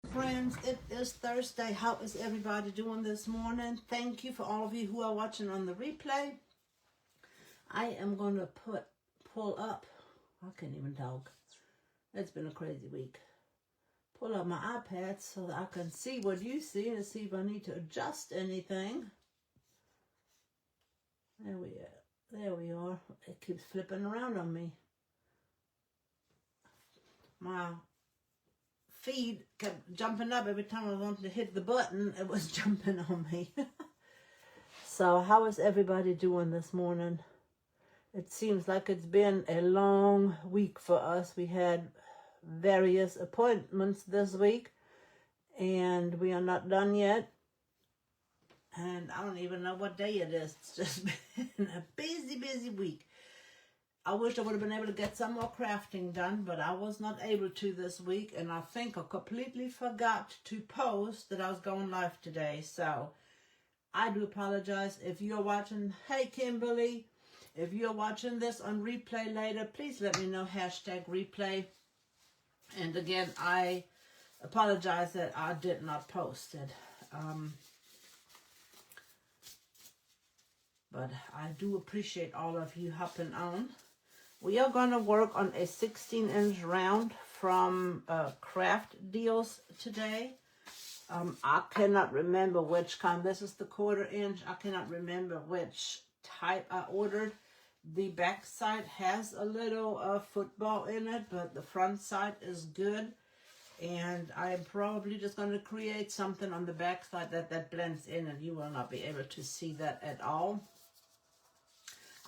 Friends, it is Thursday. How is everybody doing this morning? Thank you for all of you who are watching on the replay. I am going to pull up, I can't even talk. It's been a crazy week. Pull up my iPad so that I can see what you see and see if I need to adjust anything. There we are. It keeps flipping around on me. My feed kept jumping up every time I wanted to hit the button. It was jumping on me. So how is everybody doing this morning? It seems like it's been a long week for us. We had various appointments this week and we are not done yet. And I don't even know what day it is. It's just been a busy week. I wish I would have been able to get some more crafting done, but I was not able to this week. And I think I completely forgot to post that I was going live today. So I do apologize. If you're watching, hey Kimberly, if you're watching this on replay later, please let me know, #replay. And again, I apologize that I did not post it. But I do appreciate all of you hopping on. We are going to work on a 16-inch round from Craft Deals today. I cannot remember which kind. This is the 1/4 inch. I cannot remember which type I ordered. The back side has a little football in it, but the front side is good. And I'm probably just going to create something on the back side that blends in, and you will not be able to see that at all.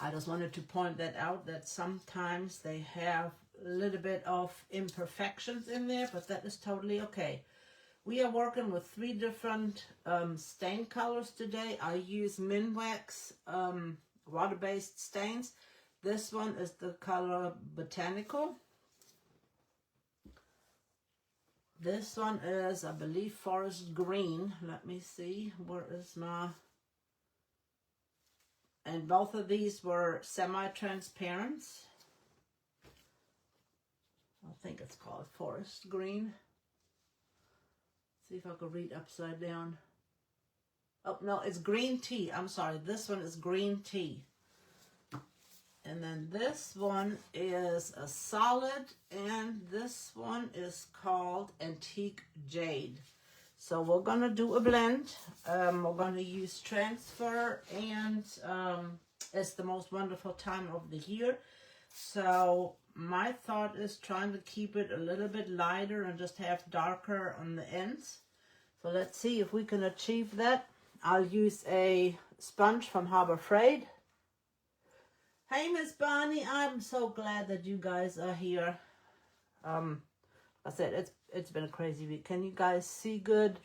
I just wanted to point that out, that sometimes they have a little bit of imperfections in there, but that is totally okay. We are working with 3 different stain colors today. I use Minwax water-based stains. This one is the color Botanical. This one is, I believe, Forest Green. Let me see, where is my... And both of these were semi-transparent. I think it's called Forest Green. See if I can read upside down. Oh, no, it's green tea. I'm sorry. This one is green tea. And then this one is a solid. And this one is called Antique Jade. So we're going to do a blend. We're going to use transfer, and it's the most wonderful time of the year. So my thought is trying to keep it a little bit lighter and just have darker on the ends. So let's see if we can achieve that. I'll use a sponge from Harbor Freight. Hey, Miss Bonnie, I'm so glad that you guys are here. I said it's been a crazy week. Can you guys see good?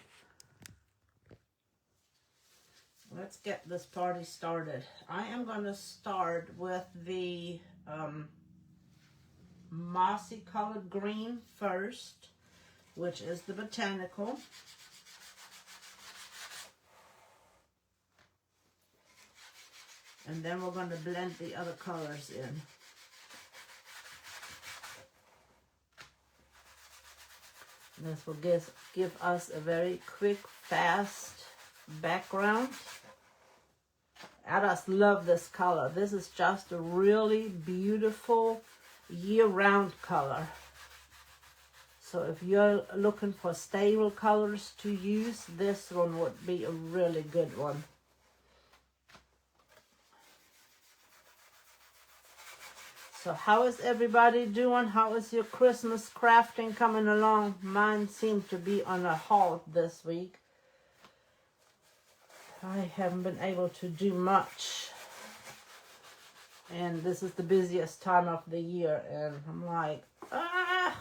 Let's get this party started. I am going to start with the mossy colored green first, which is the Botanical. And then we're going to blend the other colors in. This will give us a very quick, fast background. I just love this color. This is just a really beautiful year-round color. So if you're looking for stable colors to use, this one would be a really good one. So how is everybody doing? How is your Christmas crafting coming along? Mine seems to be on a halt this week. I haven't been able to do much. And this is the busiest time of the year. And I'm like, ah!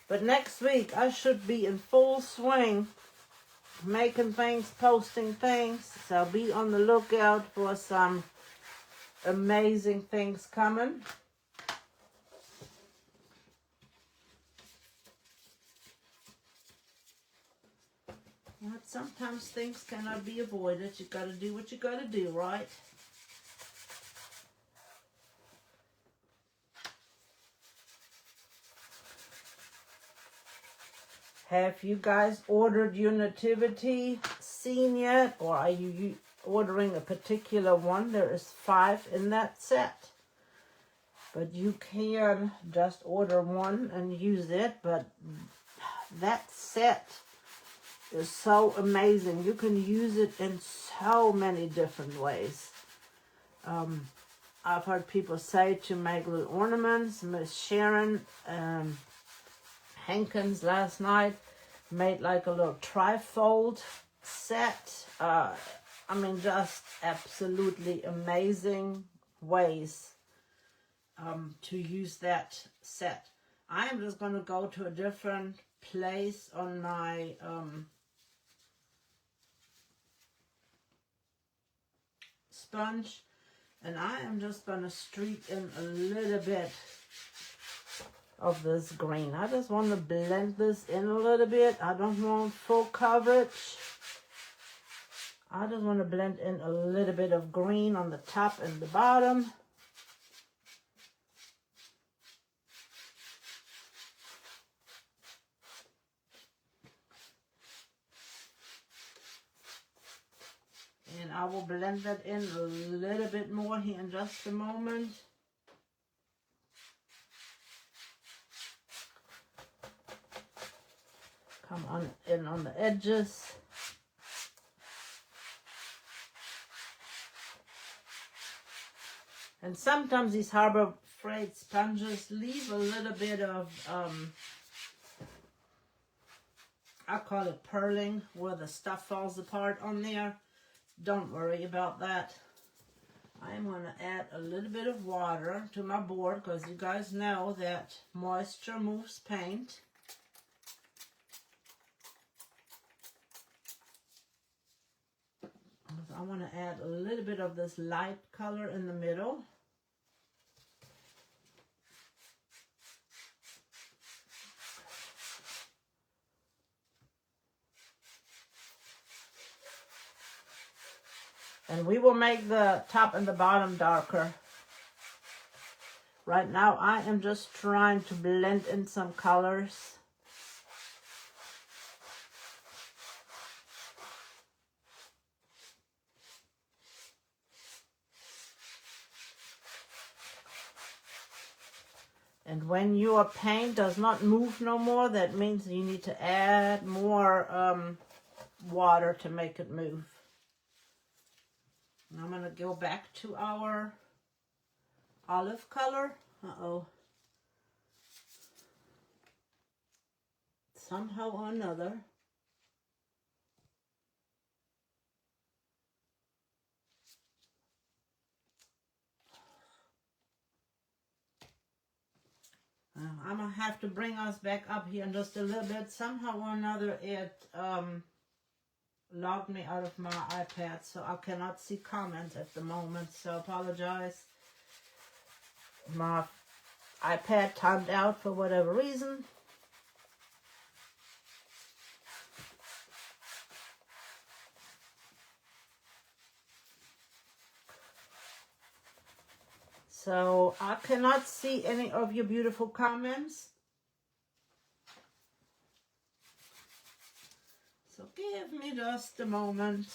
But next week I should be in full swing. Making things, posting things. So be on the lookout for some amazing things coming. But sometimes things cannot be avoided. You gotta do what you gotta do, right? Have you guys ordered your nativity scene yet? Or are you ordering a particular one? There is 5 in that set. But you can just order one and use it. But that set is so amazing. You can use it in so many different ways. I've heard people say to make little ornaments. Miss Sharon Hankins last night made like a little trifold set. I mean, just absolutely amazing ways to use that set. I am just going to go to a different place on my sponge, and I am just going to streak in a little bit of this green. I just want to blend this in a little bit. I don't want full coverage. I just want to blend in a little bit of green on the top and the bottom. And I will blend that in a little bit more here in just a moment. Come on in on the edges. And sometimes these Harbor Freight sponges leave a little bit of, I call it purling, where the stuff falls apart on there. Don't worry about that. I'm going to add a little bit of water to my board because you guys know that moisture moves paint. I want to add a little bit of this light color in the middle. And we will make the top and the bottom darker. Right now I am just trying to blend in some colors. And when your paint does not move no more, that means you need to add more water to make it move. And I'm going to go back to our olive color. Uh-oh. Somehow or another. I'm going to have to bring us back up here in just a little bit. Somehow or another it logged me out of my iPad, so I cannot see comments at the moment, so apologize. My iPad timed out for whatever reason. So I cannot see any of your beautiful comments. So give me just a moment.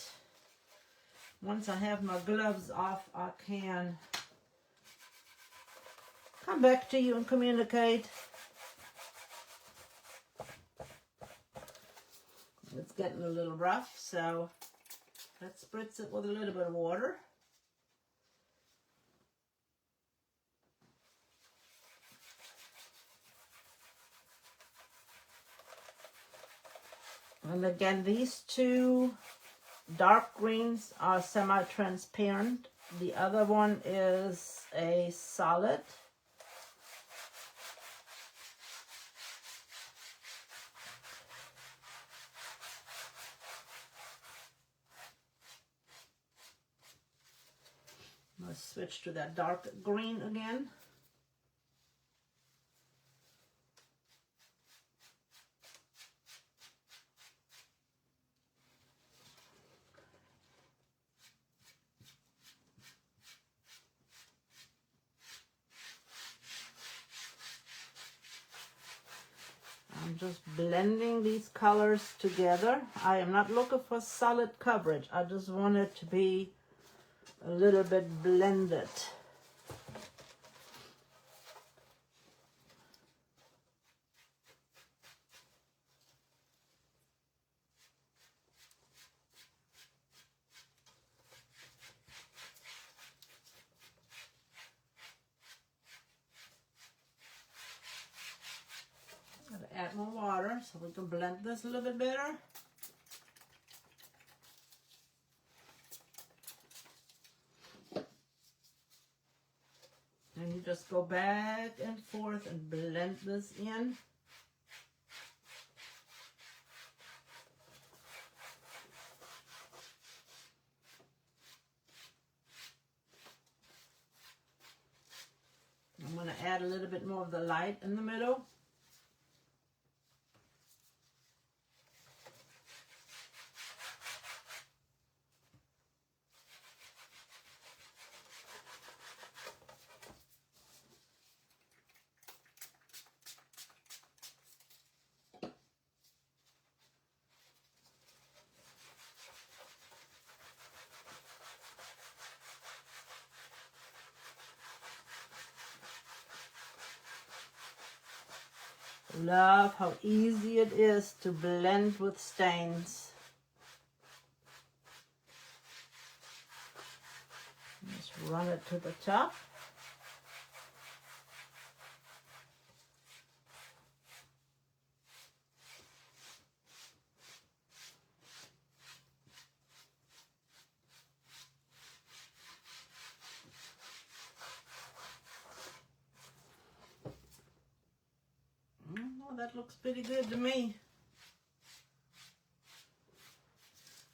Once I have my gloves off, I can come back to you and communicate. It's getting a little rough, so let's spritz it with a little bit of water. And again, these two dark greens are semi-transparent. The other one is a solid. Let's switch to that dark green again. I'm just blending these colors together. I am not looking for solid coverage. I just want it to be a little bit blended. Add more water so we can blend this a little bit better. And you just go back and forth and blend this in. I'm going to add a little bit more of the light in the middle. Love how easy it is to blend with stains. Just run it to the top. That looks pretty good to me.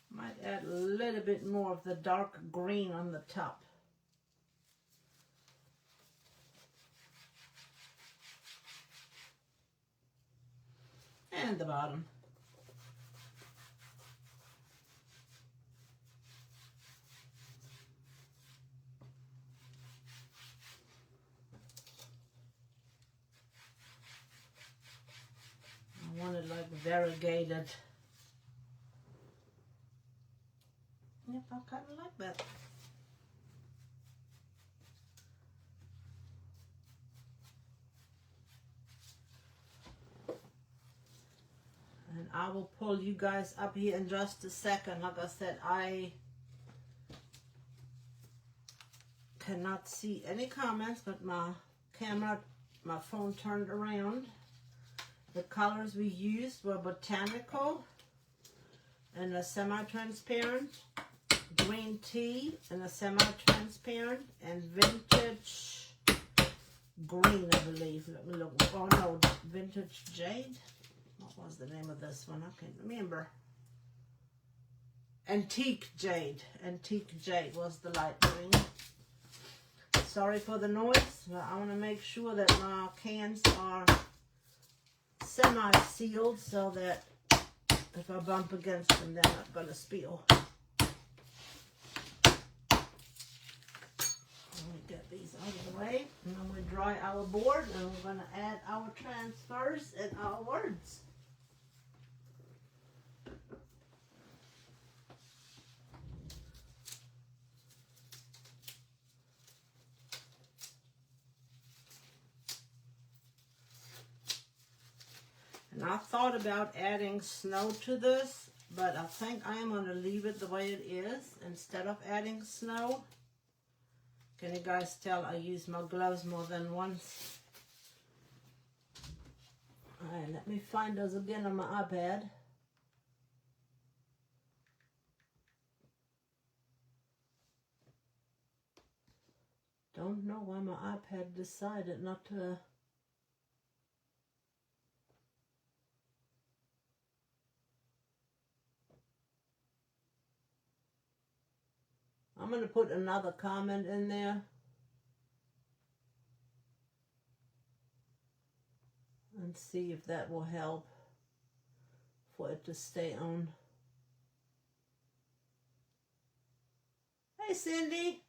Might add a little bit more of the dark green on the top. And the bottom. I want it like variegated. Yep, I kind of like that. And I will pull you guys up here in just a second. Like I said, I cannot see any comments, but my camera, my phone turned around. The colors we used were botanical and a semi-transparent, green tea and a semi-transparent, and vintage green, I believe. Let me look. Oh no, vintage jade. What was the name of this one? I can't remember. Antique jade. Antique jade was the light green. Sorry for the noise, but I want to make sure that my cans are semi-sealed so that if I bump against them, they're not going to spill. Let me get these out of the way, and then we dry our board, and we're going to add our transfers and our words. And I thought about adding snow to this, but I think I am going to leave it the way it is instead of adding snow. Can you guys tell I use my gloves more than once? Alright, let me find those again on my iPad. Don't know why my iPad decided not to. I'm going to put another comment in there. And see if that will help for it to stay on. Hey, Cindy.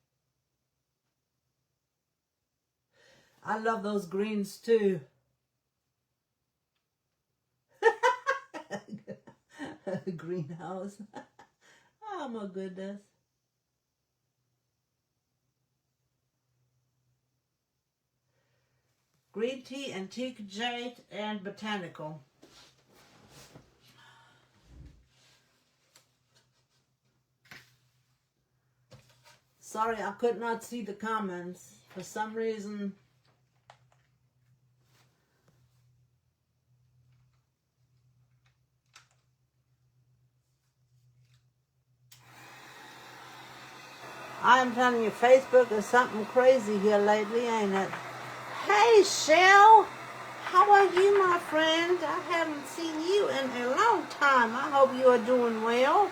I love those greens too. greenhouse. Oh my goodness. Green tea, antique jade, and botanical. Sorry, I could not see the comments. For some reason, I'm telling you, Facebook is something crazy here lately, ain't it? Hey, Shell! How are you, my friend? I haven't seen you in a long time. I hope you are doing well.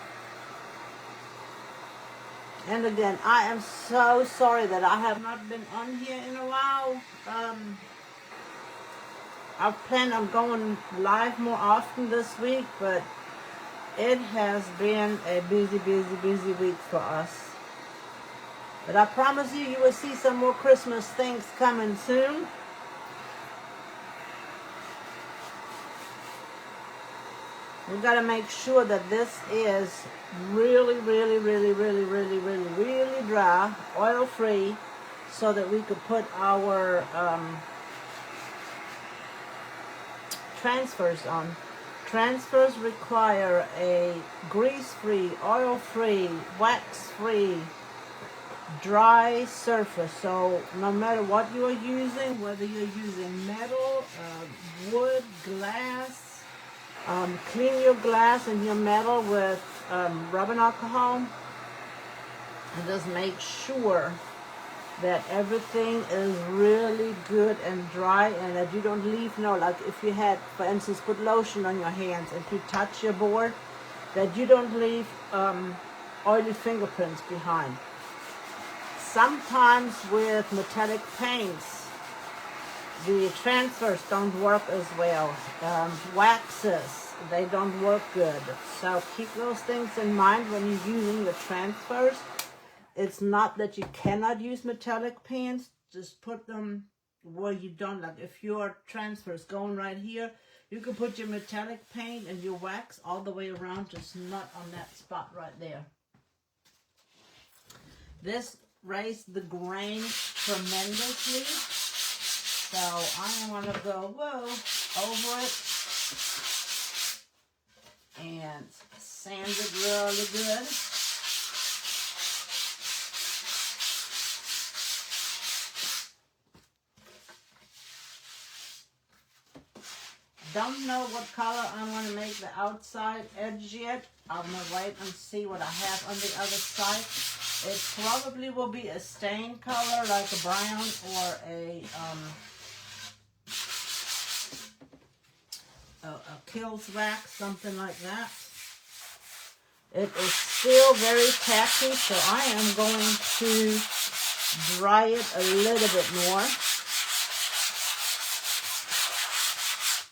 And again, I am so sorry that I have not been on here in a while. I plan on going live more often this week, but it has been a busy week for us. But I promise you, you will see some more Christmas things coming soon. We've got to make sure that this is really dry, oil-free, so that we could put our transfers on. Transfers require a grease-free, oil-free, wax-free, dry surface. So no matter what you are using, whether you're using metal, wood, glass, clean your glass and your metal with rubbing alcohol, and just make sure that everything is really good and dry, and that you don't leave like if you had, for instance, put lotion on your hands and you touch your board, that you don't leave oily fingerprints behind. Sometimes with metallic paints, the transfers don't work as well. Waxes, they don't work good. So keep those things in mind when you're using the transfers. It's not that you cannot use metallic paints. Just put them where you don't. Like if your transfer is going right here, you can put your metallic paint and your wax all the way around, just not on that spot right there. This raised the grain tremendously. So I want to go over it and sand it really good. Don't know what color I want to make the outside edge yet. I'm going to wait and see what I have on the other side. It probably will be a stain color like a brown or a Kills wax, something like that. It is still very tacky, so I am going to dry it a little bit more,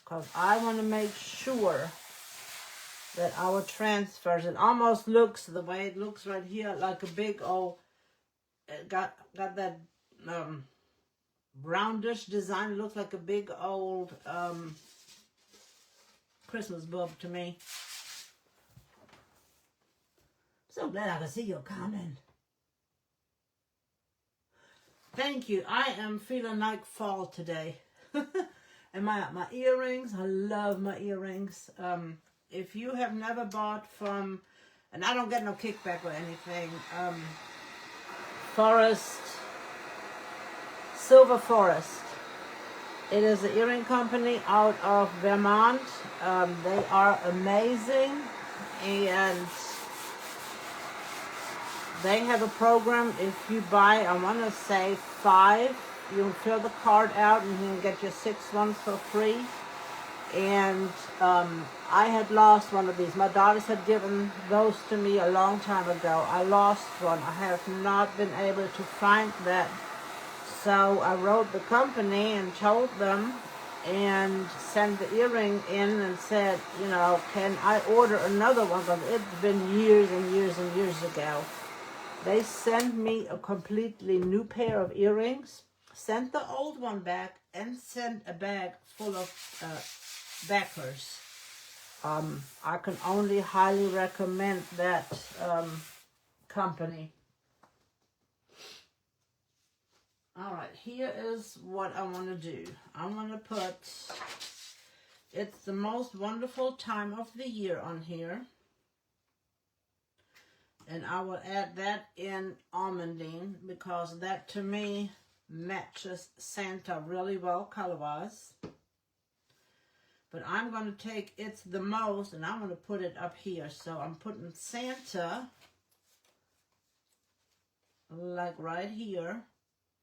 because I want to make sure that our transfers, it almost looks the way it looks right here, like a big old, it got that roundish design. It looks like a big old Christmas bulb to me. So glad I can see your comment. Thank you. I am feeling like fall today. And my earrings, I love my earrings. If you have never bought from, and I don't get no kickback or anything, Silver Forest. It is an earring company out of Vermont. They are amazing, and they have a program. If you buy, I want to say 5, you fill the card out and you can get your 6 ones for free. And I had lost one of these. My daughters had given those to me a long time ago. I lost one. I have not been able to find that. So I wrote the company and told them, and sent the earring in and said, you know, can I order another one? Because it's been years and years and years ago. They sent me a completely new pair of earrings, sent the old one back, and sent a bag full of backers. I can only highly recommend that company. All right, here is what I want to do. I want to put, it's the most wonderful time of the year on here. And I will add that in almondine because that to me matches Santa really well color-wise. But I'm going to take It's the Most and I'm going to put it up here. So I'm putting Santa like right here.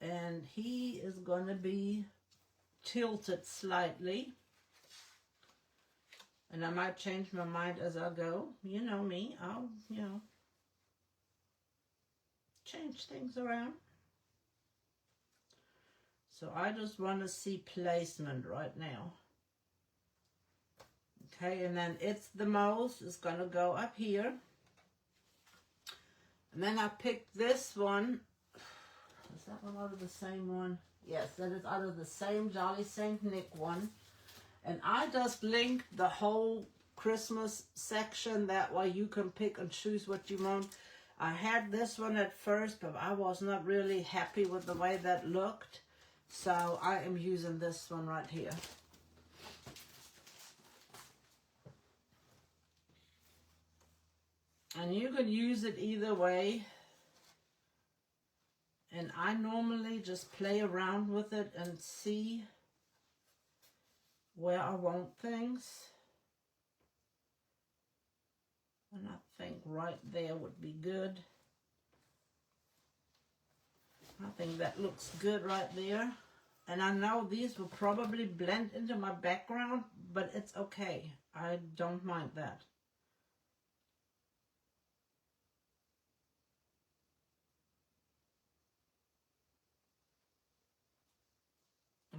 And he is going to be tilted slightly. And I might change my mind as I go. You know me. I'll, change things around. So I just want to see placement right now. Okay, and then It's the Most is going to go up here. And then I picked this one. Is that one out of the same one? Yes, that is out of the same Jolly Saint Nick one. And I just linked the whole Christmas section. That way you can pick and choose what you want. I had this one at first, but I was not really happy with the way that looked. So I am using this one right here. And you can use it either way. And I normally just play around with it and see where I want things. And I think right there would be good. I think that looks good right there. And I know these will probably blend into my background, but it's okay. I don't mind that.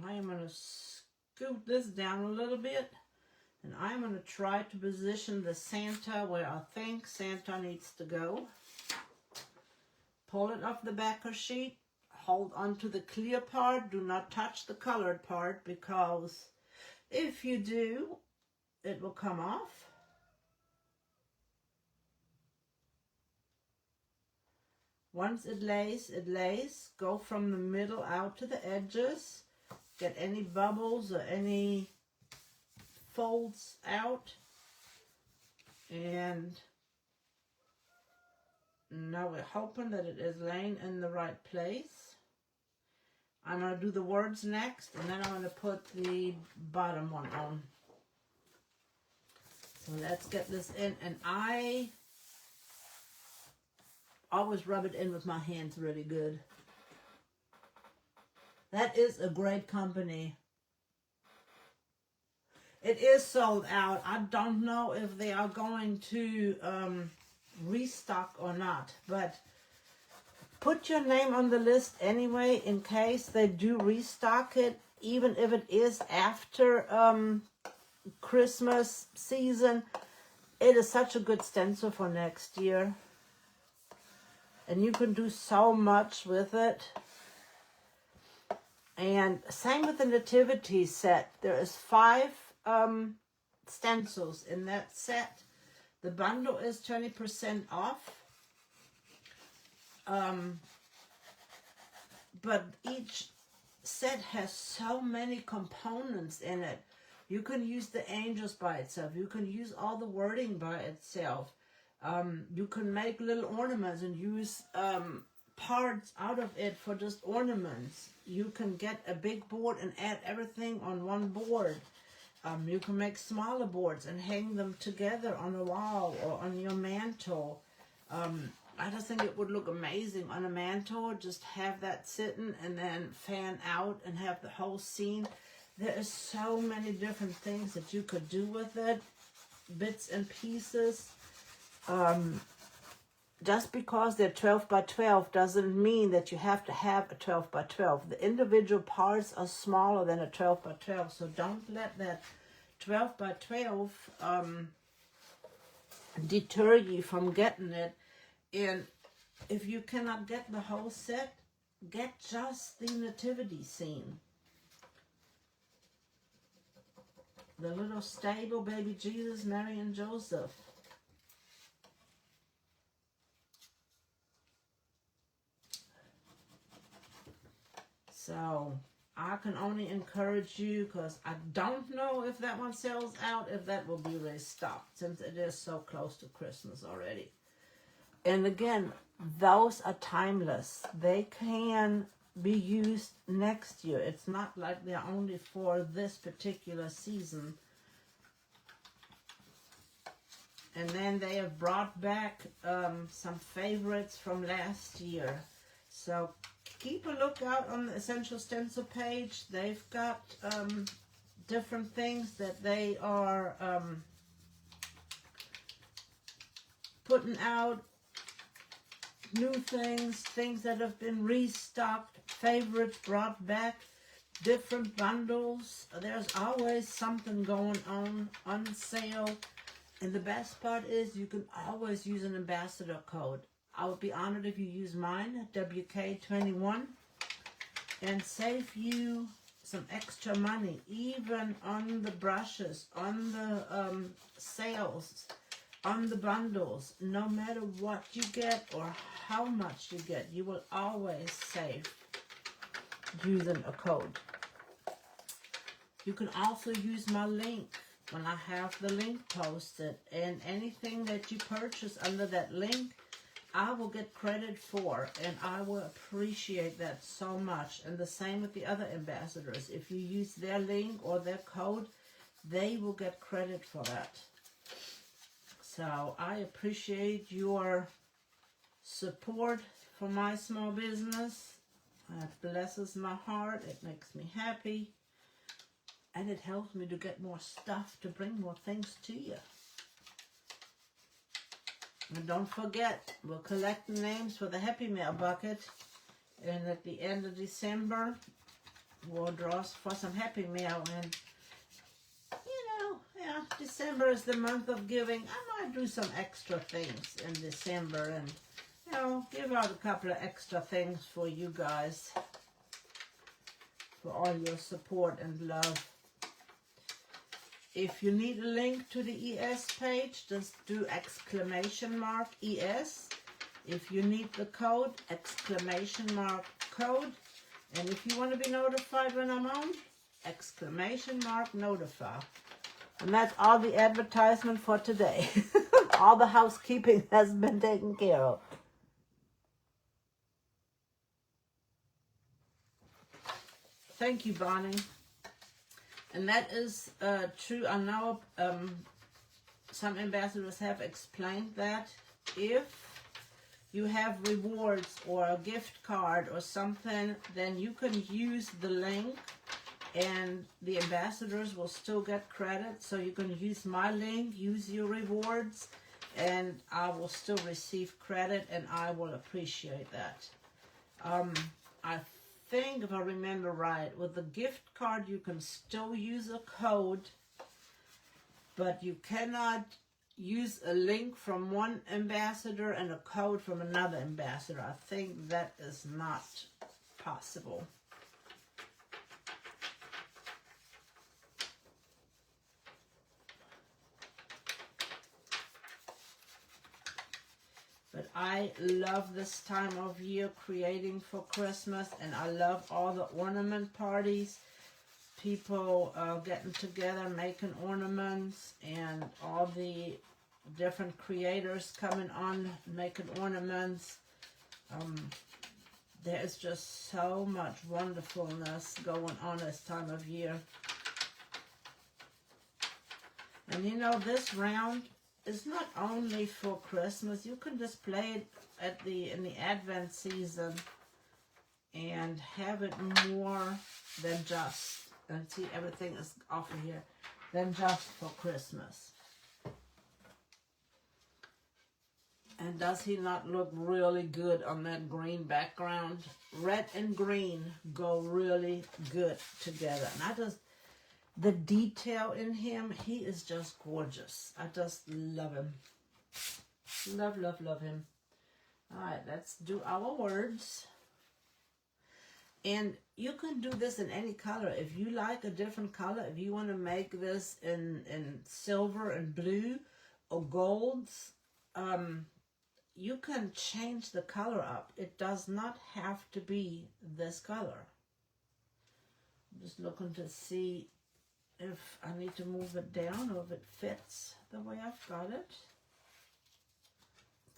I am going to scoot this down a little bit. And I'm going to try to position the Santa where I think Santa needs to go. Pull it off the backer sheet. Hold on to the clear part. Do not touch the colored part because if you do, it will come off. Once it lays, it lays. Go from the middle out to the edges. Get any bubbles or any folds out. And now we're hoping that it is laying in the right place. I'm going to do the words next, and then I'm going to put the bottom one on. So let's get this in, and I always rub it in with my hands really good. That is a great company. It is sold out. I don't know if they are going to restock or not, but put your name on the list anyway in case they do restock it, even if it is after Christmas season. It is such a good stencil for next year. And you can do so much with it. And same with the nativity set. There is 5 stencils in that set. The bundle is 20% off. But each set has so many components in it. You can use the angels by itself. You can use all the wording by itself. You can make little ornaments and use parts out of it for just ornaments. You can get a big board and add everything on one board. You can make smaller boards and hang them together on a wall or on your mantle. I just think it would look amazing on a mantle. Just have that sitting and then fan out and have the whole scene. There is so many different things that you could do with it. Bits and pieces. Just because they're 12 by 12 doesn't mean that you have to have a 12 by 12. The individual parts are smaller than a 12 by 12. So don't let that 12 by 12 deter you from getting it. And if you cannot get the whole set, get just the nativity scene. the little stable baby Jesus, Mary, and Joseph. So I can only encourage you, because I don't know if that one sells out, if that will be restocked, since it is so close to Christmas already. And again, those are timeless. They can be used next year. It's not like they're only for this particular season. And then they have brought back some favorites from last year. So keep a lookout on the Essential Stencil page. They've got different things that they are putting out. New things that have been restocked, favorites brought back, different bundles. There's always something going on sale. And the best part is you can always use an ambassador code. I would be honored if you use mine, WK21, and save you some extra money, even on the brushes, on the sales, on the bundles. No matter what you get or how much you get, you will always save using a code. You can also use my link when I have the link posted, and anything that you purchase under that link, I will get credit for, and I will appreciate that so much. And the same with the other ambassadors. If you use their link or their code, they will get credit for that. So I appreciate your support for my small business. It blesses my heart. It makes me happy. And it helps me to get more stuff, to bring more things to you. And don't forget, we're collecting names for the Happy Mail bucket. And at the end of December, we'll draw for some Happy Mail. And, yeah, December is the month of giving. I might do some extra things in December and, give out a couple of extra things for you guys. For all your support and love. If you need a link to the ES page, just do !ES. If you need the code, !code. And if you want to be notified when I'm on, !notify. And that's all the advertisement for today. All the housekeeping has been taken care of. Thank you, Bonnie. And that is true. I know some ambassadors have explained that if you have rewards or a gift card or something, then you can use the link and the ambassadors will still get credit. So you can use my link, use your rewards, and I will still receive credit, and I will appreciate that. I think, if I remember right, with the gift card you can still use a code, but you cannot use a link from one ambassador and a code from another ambassador. I think that is not possible. But I love this time of year creating for Christmas, and I love all the ornament parties. People getting together, making ornaments, and all the different creators coming on, making ornaments. There is just so much wonderfulness going on this time of year. And this round, it's not only for Christmas. You can just play it in the Advent season and have it more than just, and see, everything is off of here, than just for Christmas. And does he not look really good on that green background? Red and green go really good together. And the detail in him, he is just gorgeous. I just love him. Love, love, love him. All right, let's do our words. And you can do this in any color. If you like a different color, if you want to make this in silver and blue or golds, you can change the color up. It does not have to be this color. I'm just looking to see if I need to move it down or if it fits the way I've got it.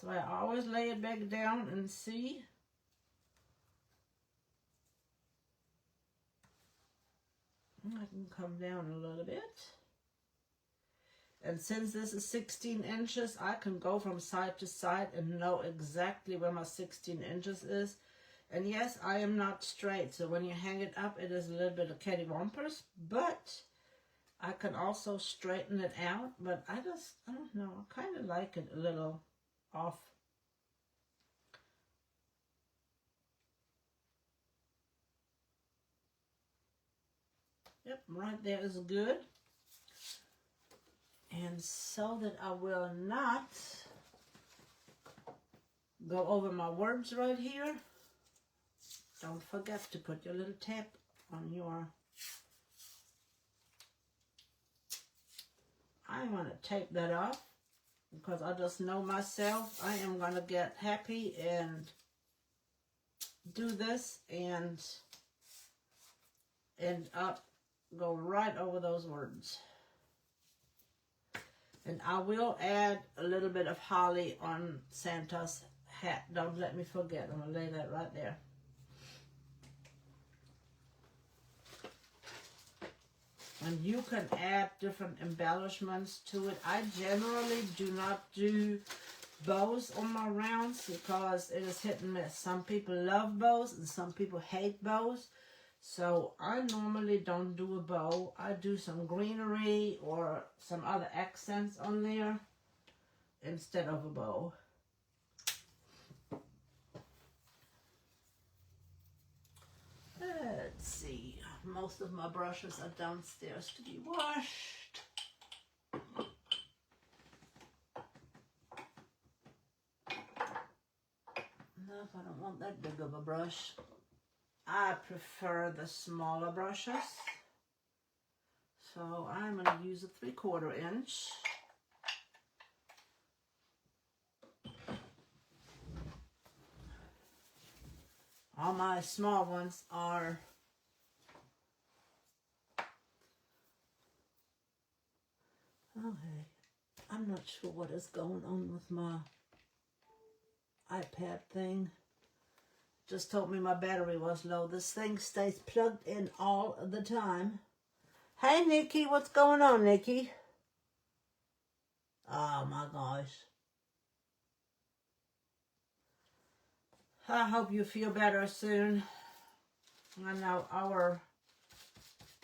So I always lay it back down and see. I can come down a little bit. And since this is 16 inches, I can go from side to side and know exactly where my 16 inches is. And yes, I am not straight, so when you hang it up, it is a little bit of cattywampus, but I can also straighten it out. But I don't know, I kind of like it a little off. Yep, right there is good. And so that I will not go over my words right here, don't forget to put your little tap on your... I'm going to take that off because I just know myself. I am going to get happy and do this and end up go right over those words. And I will add a little bit of holly on Santa's hat. Don't let me forget. I'm going to lay that right there. And you can add different embellishments to it. I generally do not do bows on my rounds because it is hit and miss. Some people love bows and some people hate bows. So I normally don't do a bow. I do some greenery or some other accents on there instead of a bow. Let's see. Most of my brushes are downstairs to be washed. No, I don't want that big of a brush. I prefer the smaller brushes. So I'm going to use a 3/4 inch. All my small ones are okay. I'm not sure what is going on with my iPad thing. Just told me my battery was low. This thing stays plugged in all the time. Hey, Nikki, what's going on, Nikki? Oh, my gosh. I hope you feel better soon. I know our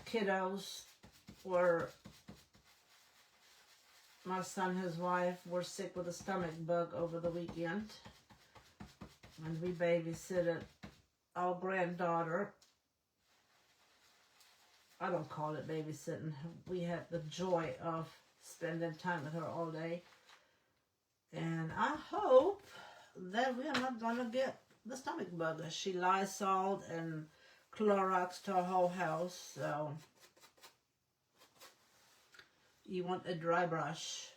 kiddos were, my son and his wife were sick with a stomach bug over the weekend. And we babysitted our granddaughter. I don't call it babysitting. We had the joy of spending time with her all day. And I hope that we are not going to get the stomach bug. She Lysoled and Cloroxed her whole house. So you want a dry brush.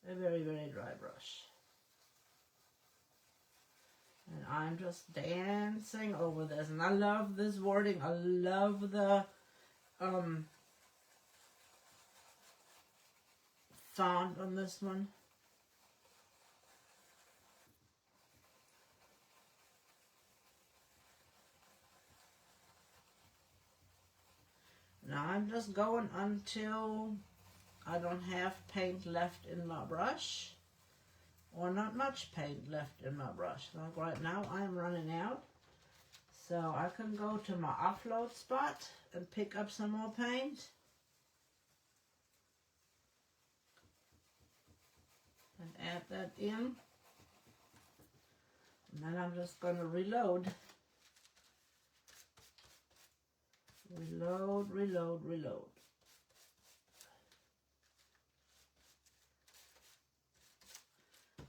A very, very dry brush. And I'm just dancing over this. And I love this wording. I love the font on this one. Now I'm just going until I don't have paint left in my brush, or not much paint left in my brush. Like right now, I'm running out. So I can go to my offload spot and pick up some more paint. And add that in. And then I'm just going to reload. Reload, reload, reload.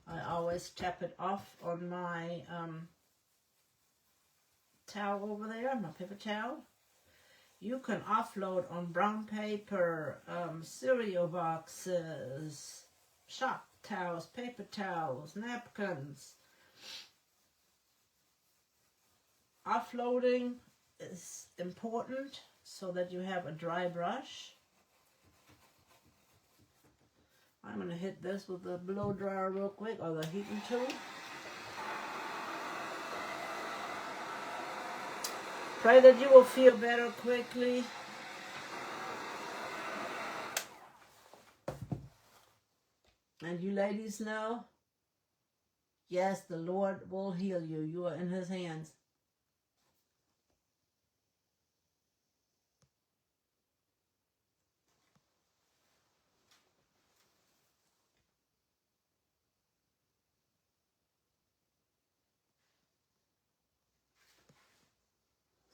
I always tap it off on my towel over there, my paper towel. You can offload on brown paper, cereal boxes, shop towels, paper towels, napkins. Offloading is important so that you have a dry brush. I'm going to hit this with the blow dryer real quick, or the heating tool. Pray that you will feel better quickly. And you ladies know, yes, the Lord will heal you. You are in His hands.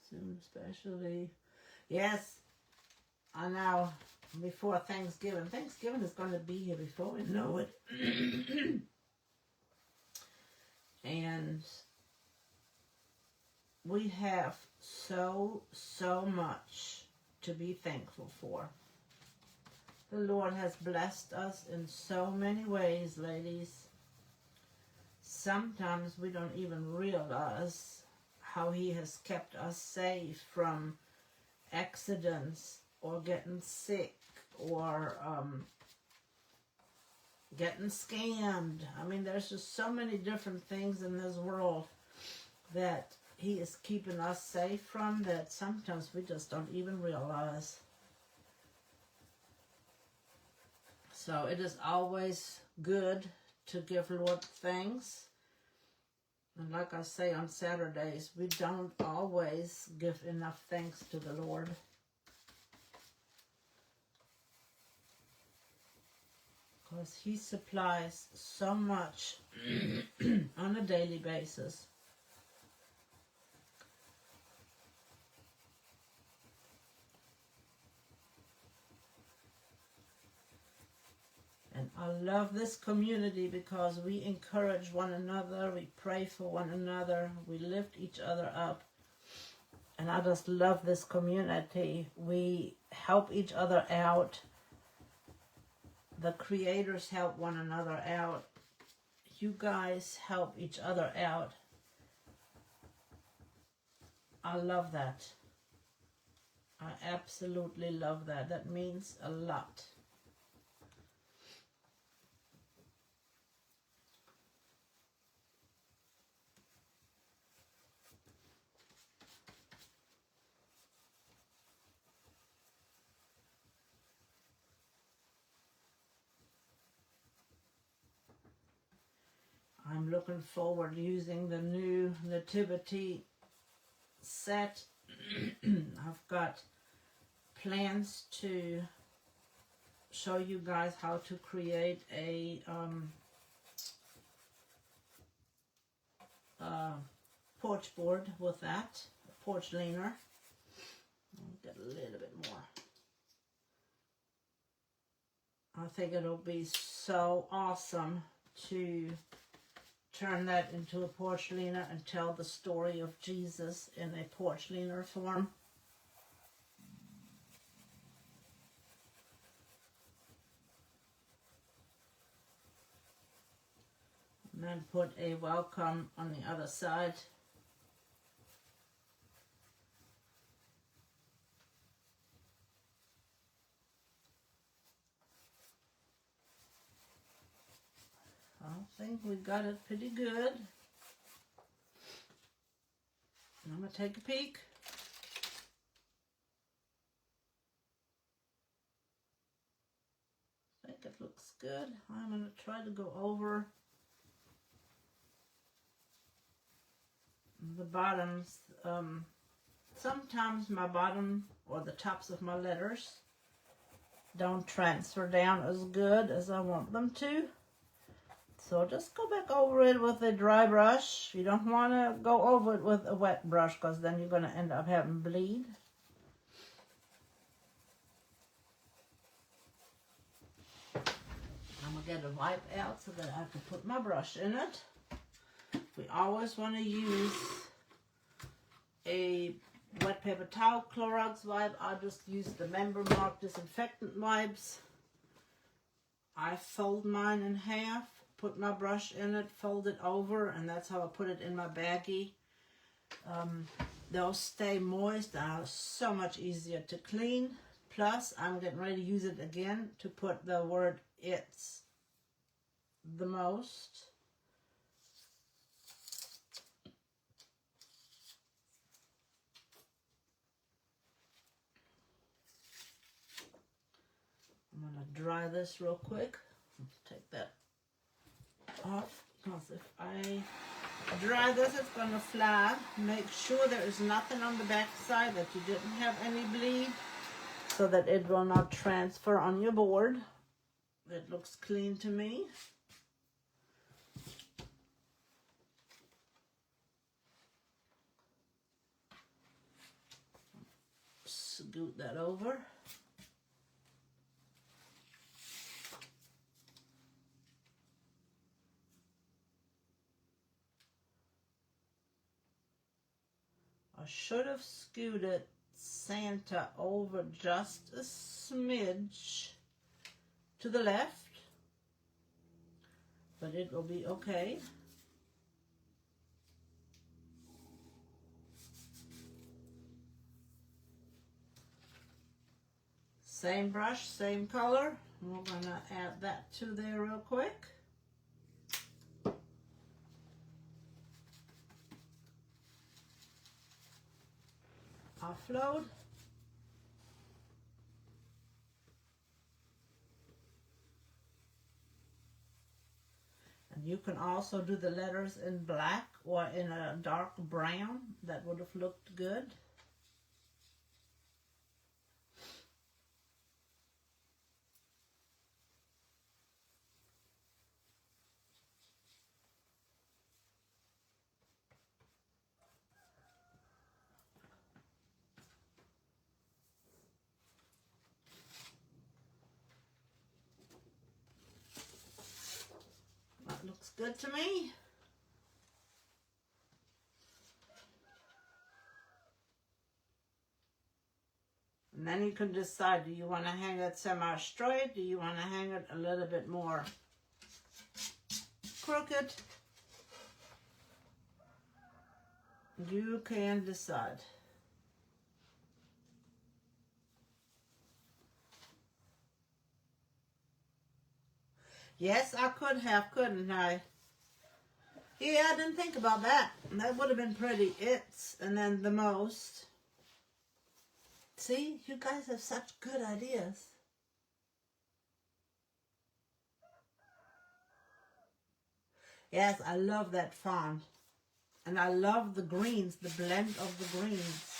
Soon, especially. Yes, I know. Before Thanksgiving. Thanksgiving is going to be here before we know it. And we have so much to be thankful for. The Lord has blessed us in so many ways, ladies. Sometimes we don't even realize how He has kept us safe from accidents or getting sick or getting scammed. I mean, there's just so many different things in this world that He is keeping us safe from that sometimes we just don't even realize. So it is always good to give Lord thanks. And like I say on Saturdays, we don't always give enough thanks to the Lord. Because He supplies so much on a daily basis. And I love this community because we encourage one another, we pray for one another, we lift each other up. And I just love this community. We help each other out. The creators help one another out. You guys help each other out. I love that. I absolutely love that. That means a lot. I'm looking forward to using the new nativity set. I've got plans to show you guys how to create a porch board with that, a porch leaner. I'll get a little bit more. I think it'll be so awesome to turn that into a porch leaner and tell the story of Jesus in a porch leaner form. And then put a welcome on the other side. I think we got it pretty good. I'm going to take a peek. I think it looks good. I'm going to try to go over the bottoms. Sometimes my bottom or the tops of my letters don't transfer down as good as I want them to. So just go back over it with a dry brush. You don't want to go over it with a wet brush because then you're going to end up having bleed. I'm going get a wipe out so that I can put my brush in it. We always want to use a wet paper towel Clorox wipe. I just use the Member Mark disinfectant wipes. I fold mine in half, put my brush in it, fold it over, and that's how I put it in my baggie. They'll stay moist and are so much easier to clean. Plus, I'm getting ready to use it again to put the word "it's" the most. I'm going to dry this real quick. Let's take that off, because if I dry this, it's going to fly. Make sure there is nothing on the back side, that you didn't have any bleed, so that it will not transfer on your board. It looks clean to me. Scoot that over. I should have scooted Santa over just a smidge to the left, but it will be okay. Same brush, same color. We're gonna add that to there real quick. Offload. And you can also do the letters in black or in a dark brown. That would have looked good. That looks good to me. And then you can decide, do you want to hang it semi-straight? Do you want to hang it a little bit more crooked? You can decide. Yes, I could have, couldn't I? Yeah, I didn't think about that. That would have been pretty. It's, and then the most. See, you guys have such good ideas. Yes, I love that font. And I love the greens, the blend of the greens.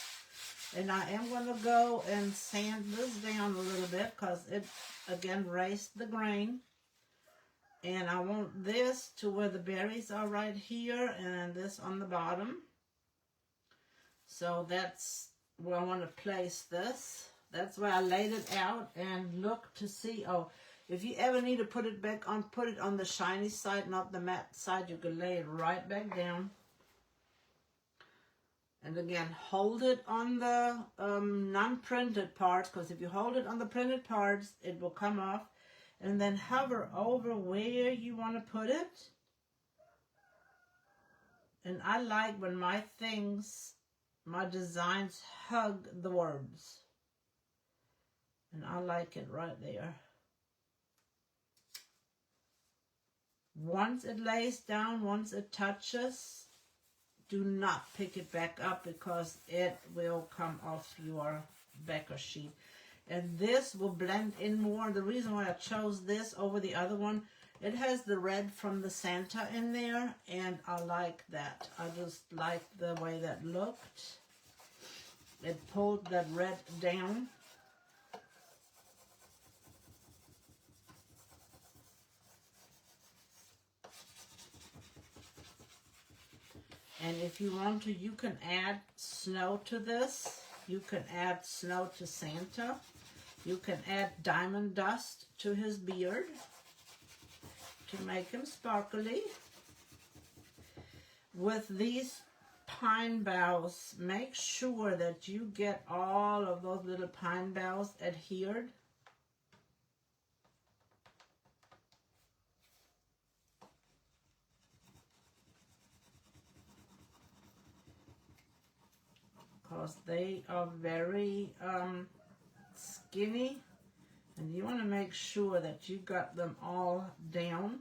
And I am going to go and sand this down a little bit because it, again, raised the grain. And I want this to where the berries are right here and this on the bottom. So that's where I want to place this. That's where I laid it out and look to see. Oh, if you ever need to put it back on, put it on the shiny side, not the matte side. You can lay it right back down. And again, hold it on the non-printed parts, because if you hold it on the printed parts, it will come off. And then hover over where you want to put it. And I like when my things, my designs hug the words. And I like it right there. Once it lays down, once it touches, do not pick it back up because it will come off your backer sheet. And this will blend in more. The reason why I chose this over the other one, it has the red from the Santa in there, and I like that. I just like the way that looked. It pulled that red down. And if you want to, you can add snow to this. You can add snow to Santa. You can add diamond dust to his beard. to make them sparkly. With these pine boughs, make sure that you get all of those little pine boughs adhered. Because they are very skinny, and you want to make sure that you got them all down.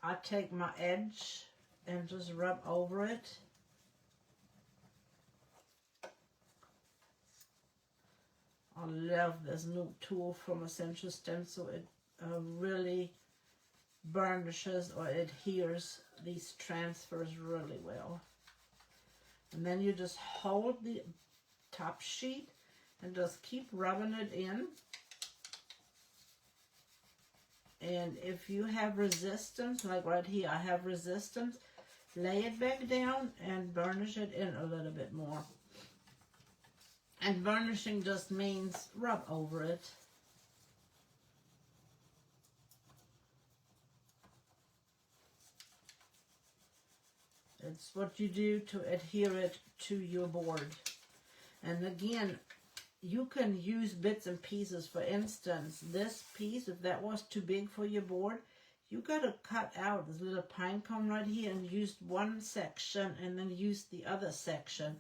I take my edge and just rub over it. I love this new tool from Essential Stencil. It really burnishes or adheres these transfers really well. And then you just hold the top sheet and just keep rubbing it in. And if you have resistance, like right here, I have resistance, lay it back down and burnish it in a little bit more. And burnishing just means rub over it. It's what you do to adhere it to your board. And again, you can use bits and pieces. For instance, this piece, if that was too big for your board, you gotta cut out this little pine cone right here and use one section and then use the other section.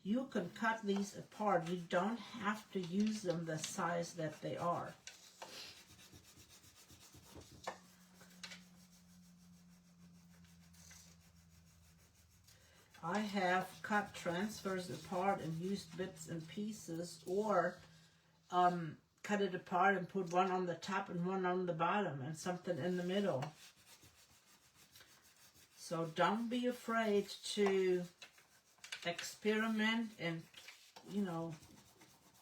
You can cut these apart. You don't have to use them the size that they are. I have cut transfers apart and used bits and pieces, or cut it apart and put one on the top and one on the bottom and something in the middle. So don't be afraid to experiment and, you know,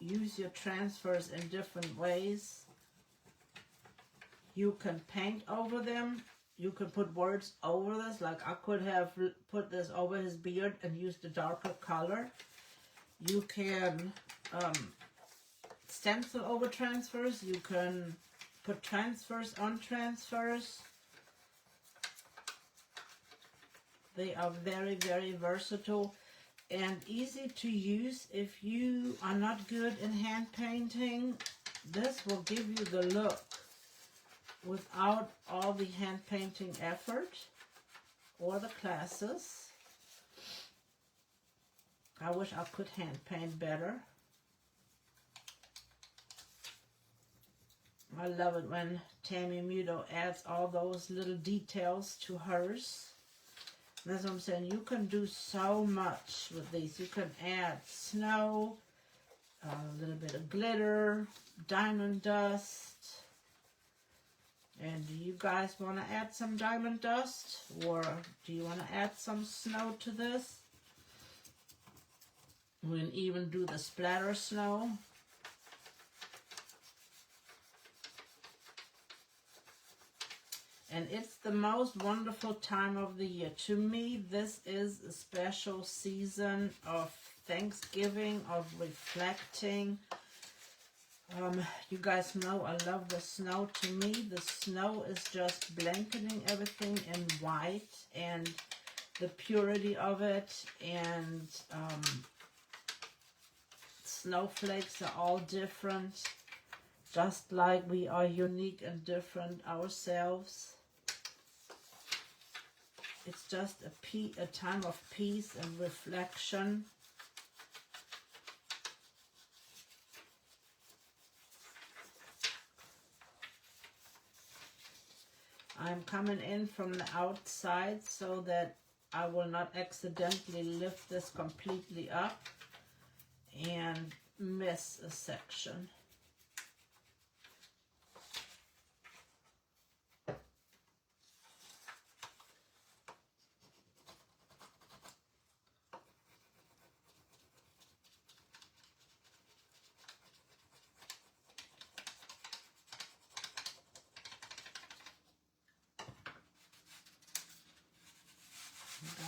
use your transfers in different ways. You can paint over them. You can put words over this. Like I could have put this over his beard and used a darker color. You can stencil over transfers. You can put transfers on transfers. They are very, very versatile and easy to use. If you are not good in hand painting, this will give you the look without all the hand painting effort or the classes. I wish I could hand paint better. I love it when Tammy Muto adds all those little details to hers. And that's what I'm saying. You can do so much with these. You can add snow, a little bit of glitter, diamond dust. And do you guys want to add some diamond dust? Or do you want to add some snow to this? We can even do the splatter snow. And it's the most wonderful time of the year. To me, this is a special season of Thanksgiving, of reflecting. You guys know I love the snow. To me, the snow is just blanketing everything in white, and the purity of it, and snowflakes are all different, just like we are unique and different ourselves. It's just a time of peace and reflection. I'm coming in from the outside so that I will not accidentally lift this completely up and miss a section.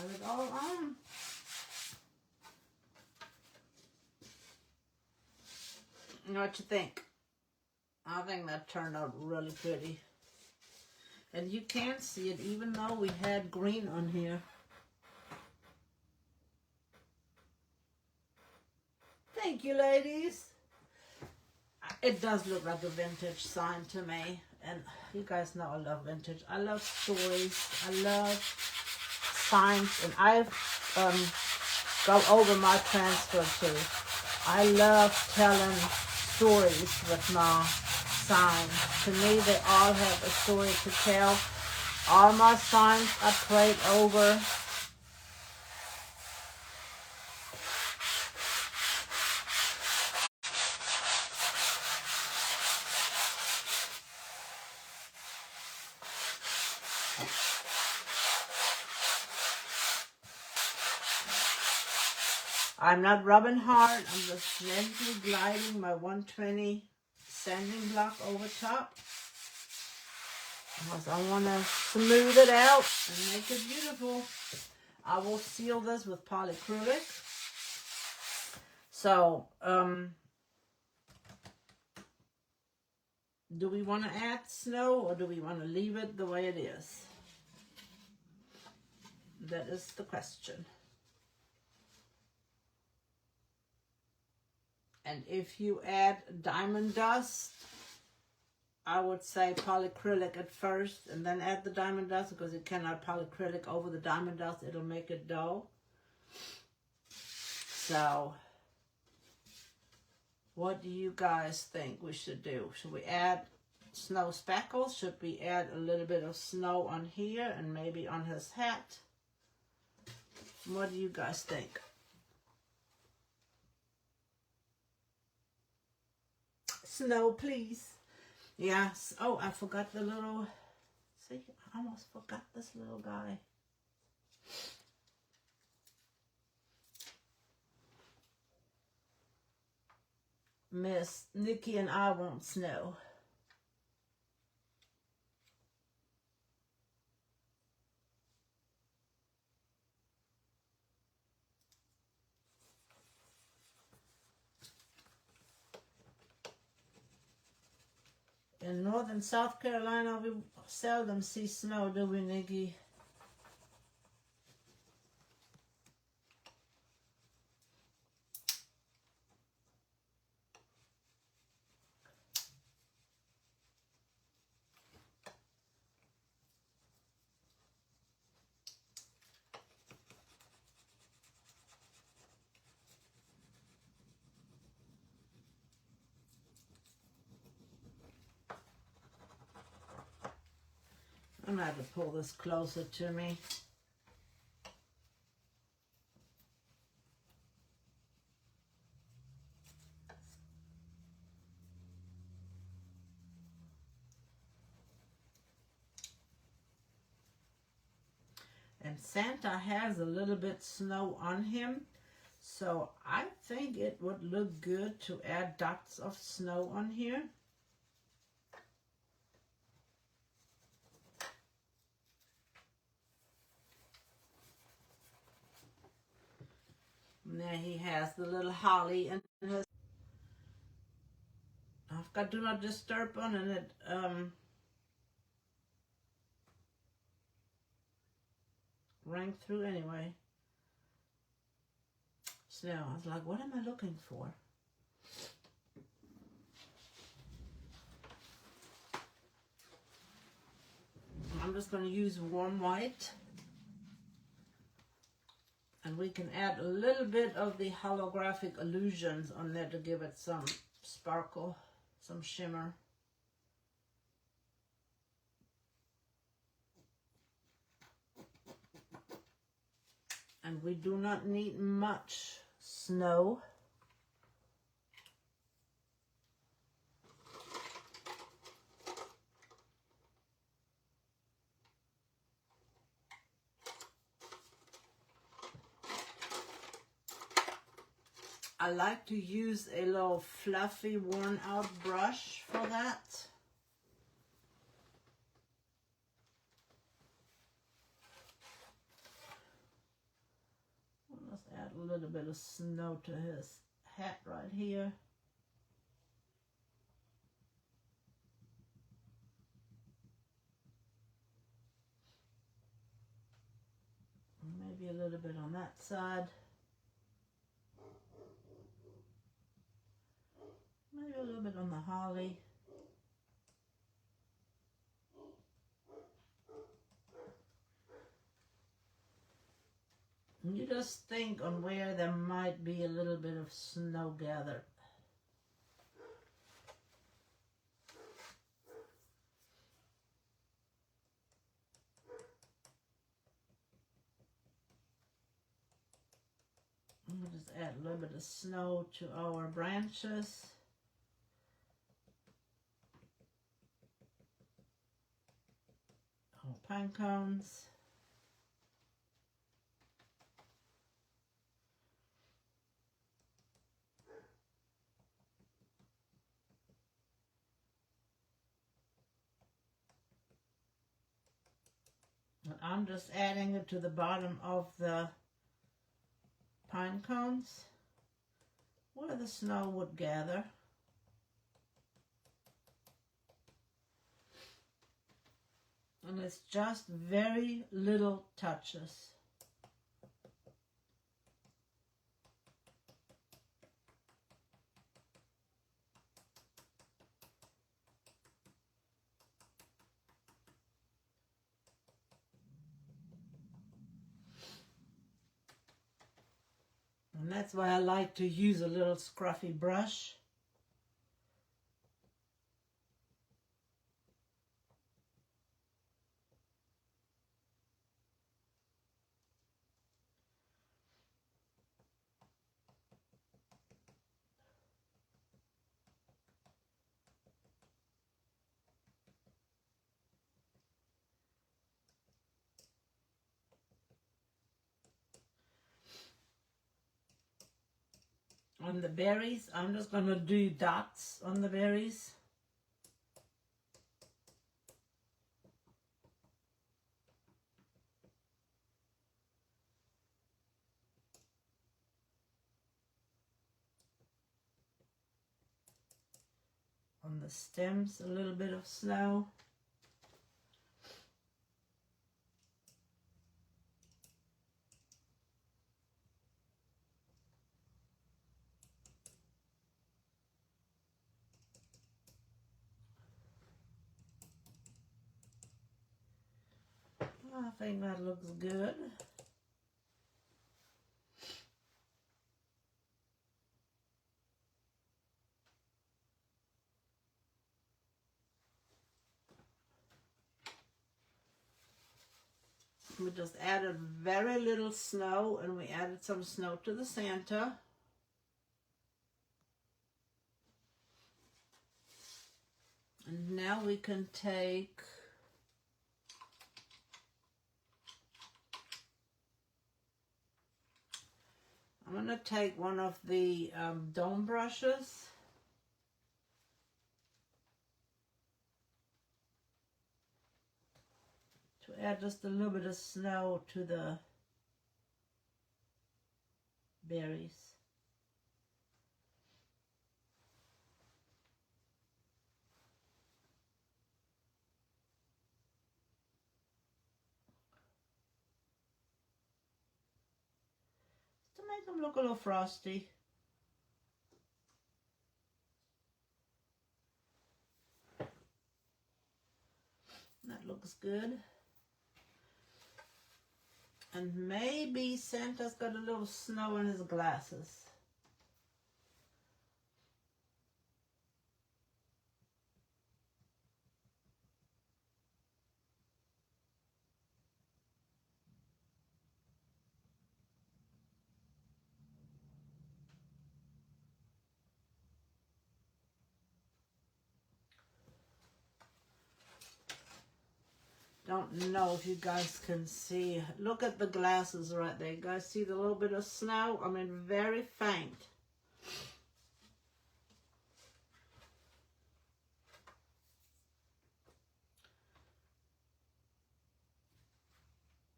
Got it all on. You know what you think? I think that turned out really pretty. And you can see it even though we had green on here. Thank you, ladies. It does look like a vintage sign to me. And you guys know I love vintage. I love stories. I love signs. And I've go over my transfer too. I love telling stories with my signs. To me, they all have a story to tell. All my signs I prayed over. I'm not rubbing hard. I'm just gently gliding my 120 sanding block over top. Because I want to smooth it out and make it beautiful. I will seal this with polyacrylic. So, do we want to add snow or do we want to leave it the way it is? That is the question. And if you add diamond dust, I would say polyacrylic at first and then add the diamond dust, because you cannot polyacrylic over the diamond dust. It'll make it dull. So, what do you guys think we should do? Should we add snow speckles? Should we add a little bit of snow on here and maybe on his hat? What do you guys think? Snow, please. Yes. Oh, I forgot the little... See, I almost forgot this little guy. Miss Nikki and I want snow. In northern South Carolina, we seldom see snow, do we, Nikki? I'm going to have to pull this closer to me. And Santa has a little bit snow on him, so I think it would look good to add dots of snow on here. And there he has the little holly and his... I've got do not disturb on, and it rang through anyway. So I was like, what am I looking for? I'm just going to use warm white. And we can add a little bit of the holographic illusions on there to give it some sparkle, some shimmer. And we do not need much snow. I like to use a little fluffy, worn out brush for that. Let's add a little bit of snow to his hat right here. that side. Maybe a little bit on the holly. And you just think on where there might be a little bit of snow gathered. We'll just add a little bit of snow to our branches. Our pine cones. And I'm just adding it to the bottom of the pine cones where the snow would gather. And it's just very little touches. And that's why I like to use a little scruffy brush. On the berries, I'm just going to do dots on the berries. On the stems, a little bit of snow. I think that looks good. We just added very little snow, and we added some snow to the Santa. And now we can take I'm going to take one of the dome brushes. To add just a little bit of snow to the berries. To make them look a little frosty. That looks good. And maybe Santa's got a little snow in his glasses. Don't know if you guys can see. Look at the glasses right there. You guys see the little bit of snow? I mean, very faint.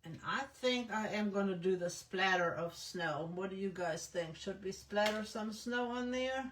And I think I am going to do the splatter of snow. What do you guys think? Should we splatter some snow on there?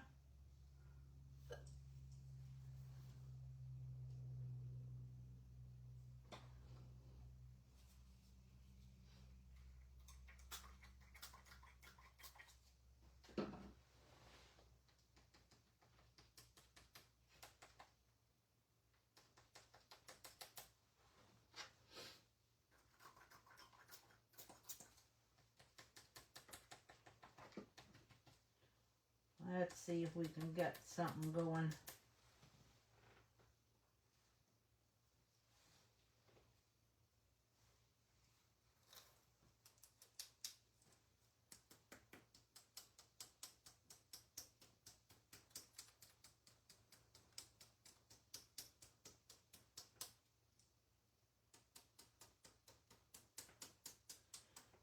see if we can get something going.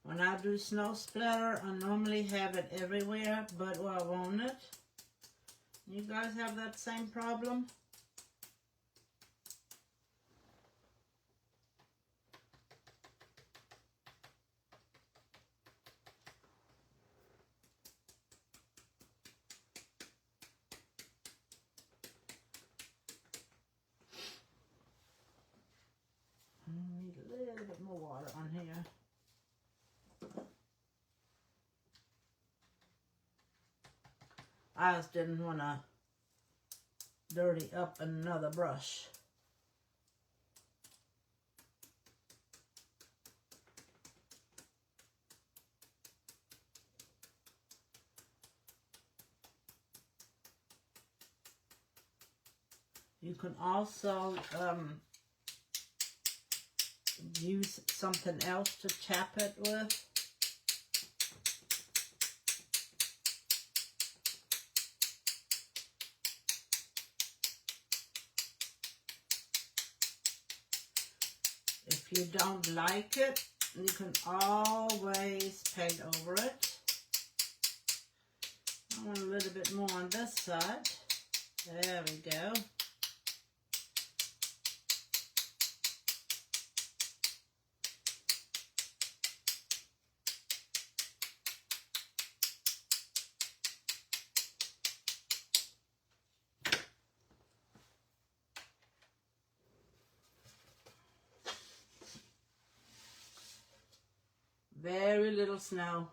When I do snow splatter, I normally have it everywhere but where I want it. You guys have that same problem? I need a little bit more water on here. I just didn't want to dirty up another brush. You can also use something else to tap it with. If you don't like it, you can always paint over it. I want a little bit more on this side. There we go. Very little snow.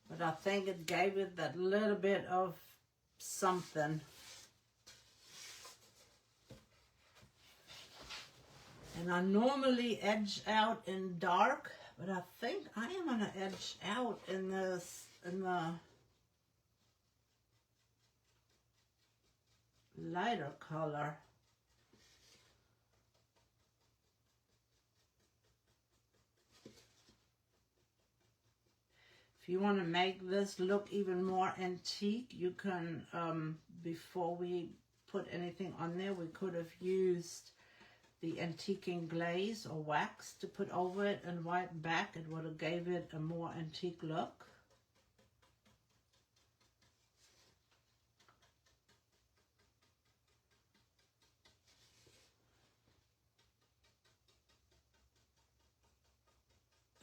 But I think it gave it that little bit of something. And I normally edge out in dark, but I think I am going to edge out in this, in the lighter color. If you want to make this look even more antique, you can, before we put anything on there, we could have used the antiquing glaze or wax to put over it and white back. It would have gave it a more antique look.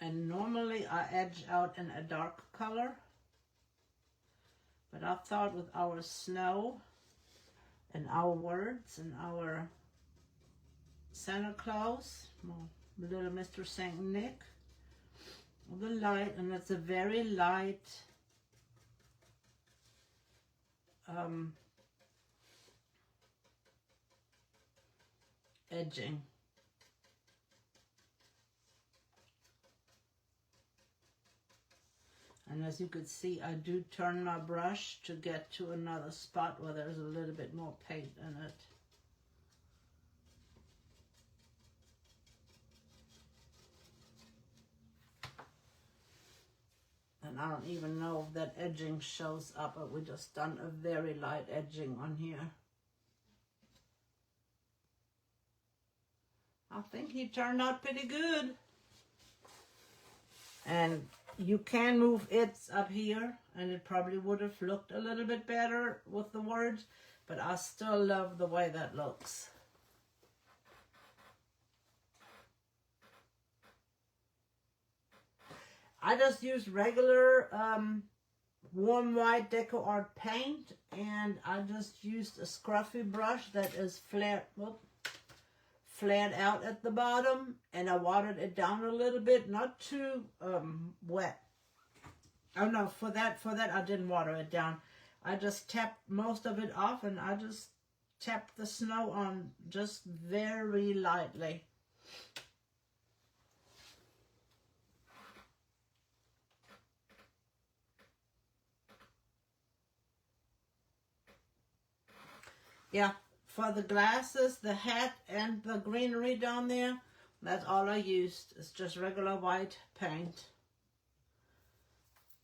And normally I edge out in a dark color, but I thought with our snow and our words and our Santa Claus, little Mr. Saint Nick, the light, and it's a very light edging. And as you could see, I do turn my brush to get to another spot where there's a little bit more paint in it. And I don't even know if that edging shows up, but we just done a very light edging on here. I think he turned out pretty good. And you can move it up here, and it probably would have looked a little bit better with the words, but I still love the way that looks. I just used regular warm white DecoArt paint, and I just used a scruffy brush that is flared out at the bottom, and I watered it down a little bit, not too wet. Oh no, for that I didn't water it down. I just tapped most of it off, and I just tapped the snow on just very lightly. Yeah, for the glasses, the hat, and the greenery down there, that's all I used. It's just regular white paint.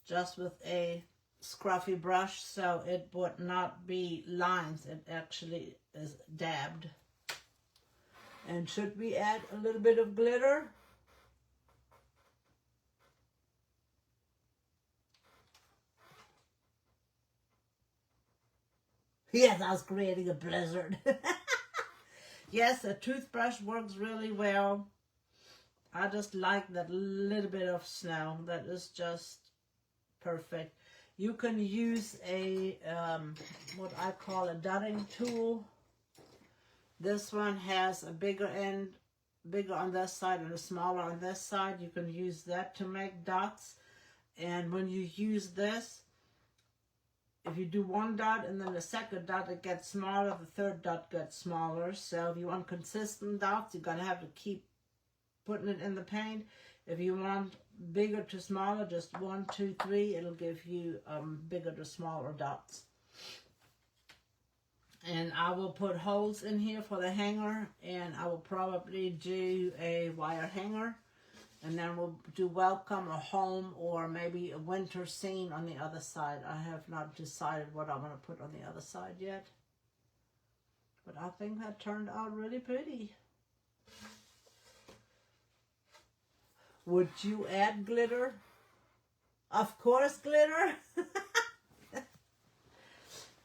Just with a scruffy brush, so it would not be lines. It actually is dabbed. And should we add a little bit of glitter? Yes, I was creating a blizzard. Yes, a toothbrush works really well. I just like that little bit of snow. That is just perfect. You can use a, what I call a dotting tool. This one has a bigger end, bigger on this side and a smaller on this side. You can use that to make dots. And when you use this, if you do one dot and then the second dot, it gets smaller, the third dot gets smaller. So if you want consistent dots, you're going to have to keep putting it in the paint. If you want bigger to smaller, just 1, 2, 3, it'll give you bigger to smaller dots. And I will put holes in here for the hanger, and I will probably do a wire hanger. And then we'll do welcome or home or maybe a winter scene on the other side. I have not decided what I'm going to put on the other side yet. But I think that turned out really pretty. Would you add glitter? Of course, glitter.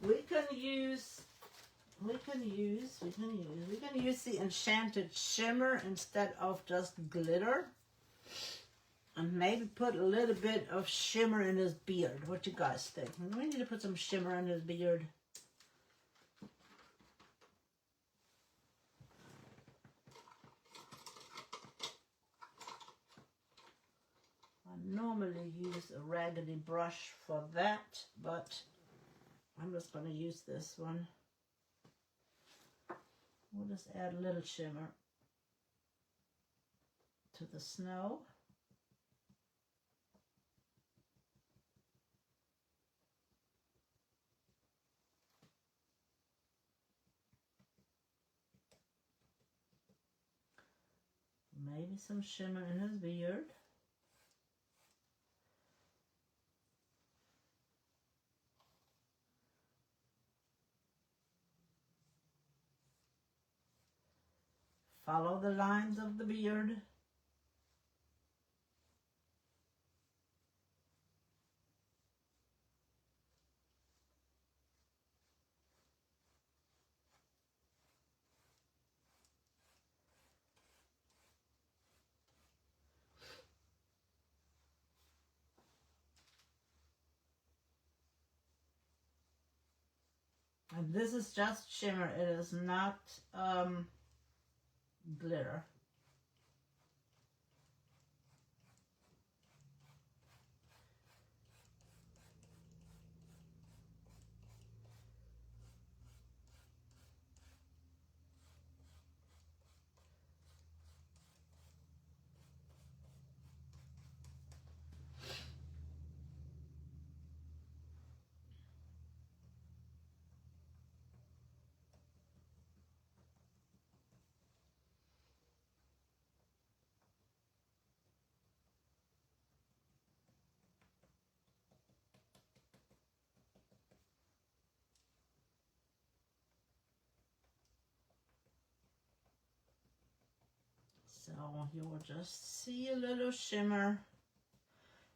We can use the enchanted shimmer instead of just glitter. And maybe put a little bit of shimmer in his beard. What you guys think? We need to put some shimmer in his beard. I normally use a raggedy brush for that, but I'm just going to use this one. We'll just add a little shimmer to the snow. Maybe some shimmer in his beard. Follow the lines of the beard. And this is just shimmer. It is not glitter. So you will just see a little shimmer.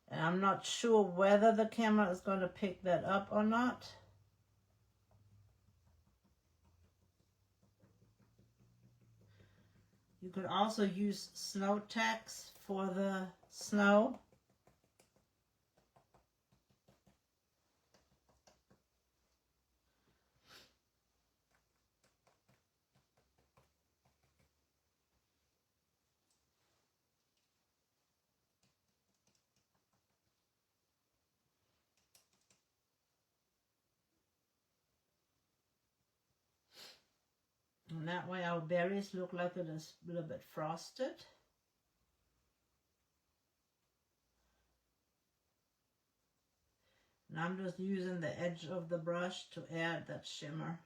And I'm not sure whether the camera is going to pick that up or not. You could also use snow tacks for the snow. And that way our berries look like it is a little bit frosted. And I'm just using the edge of the brush to add that shimmer.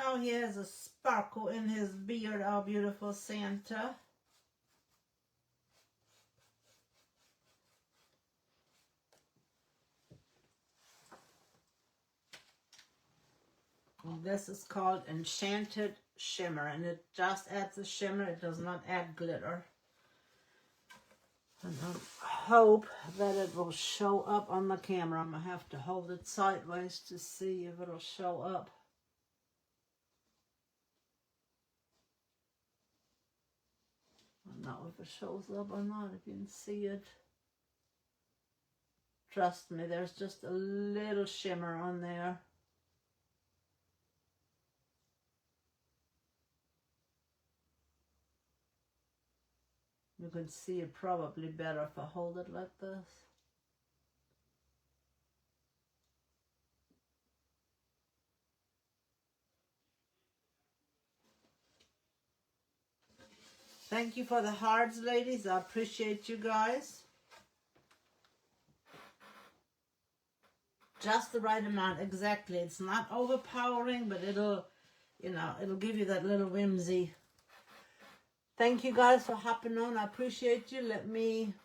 Oh, he has a sparkle in his beard, our beautiful Santa. And this is called Enchanted Shimmer, and it just adds a shimmer. It does not add glitter. And I hope that it will show up on the camera. I'm going to have to hold it sideways to see if it'll show up. I don't know if it shows up or not, if you can see it. Trust me, there's just a little shimmer on there. You can see it probably better if I hold it like this. Thank you for the hearts, ladies. I appreciate you guys. Just the right amount, exactly. It's not overpowering, but it'll, you know, it'll give you that little whimsy. Thank you guys for hopping on. I appreciate you. Let me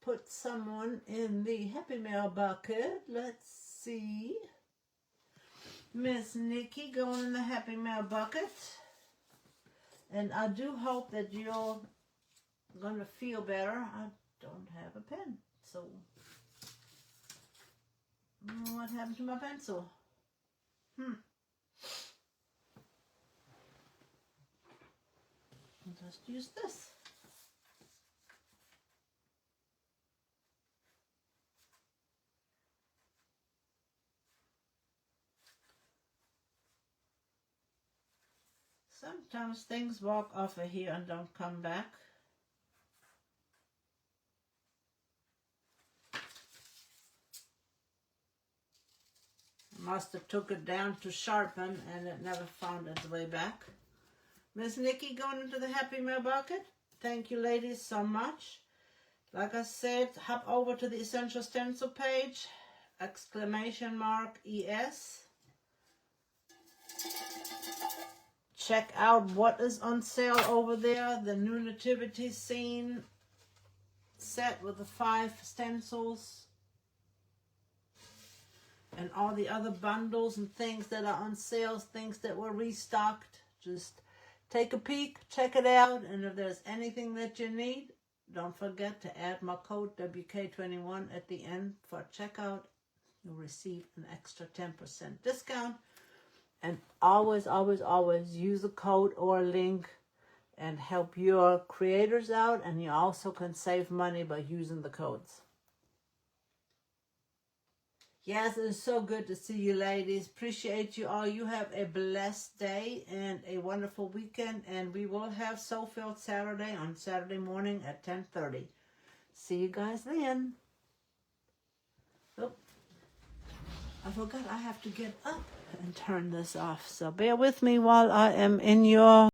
put someone in the Happy Mail bucket. Let's see. Miss Nikki going in the Happy Mail bucket. And I do hope that you're going to feel better. I don't have a pen. So, what happened to my pencil? I'll just use this. Sometimes things walk off of here and don't come back. Must have took it down to sharpen and it never found its way back. Miss Nikki going into the Happy Mail bucket. Thank you, ladies, so much. Like I said, hop over to the Essential Stencil page, !ES. Check out what is on sale over there. The new nativity scene set with the 5 stencils and all the other bundles and things that are on sale, things that were restocked. Just take a peek, check it out, and if there's anything that you need, don't forget to add my code WK21 at the end for checkout. You'll receive an extra 10% discount. And always, always, always use a code or a link and help your creators out. And you also can save money by using the codes. Yes, it's so good to see you, ladies. Appreciate you all. You have a blessed day and a wonderful weekend. And we will have Soul Filled Saturday on Saturday morning at 10:30. See you guys then. Oh, I forgot I have to get up and turn this off. So bear with me while I am in your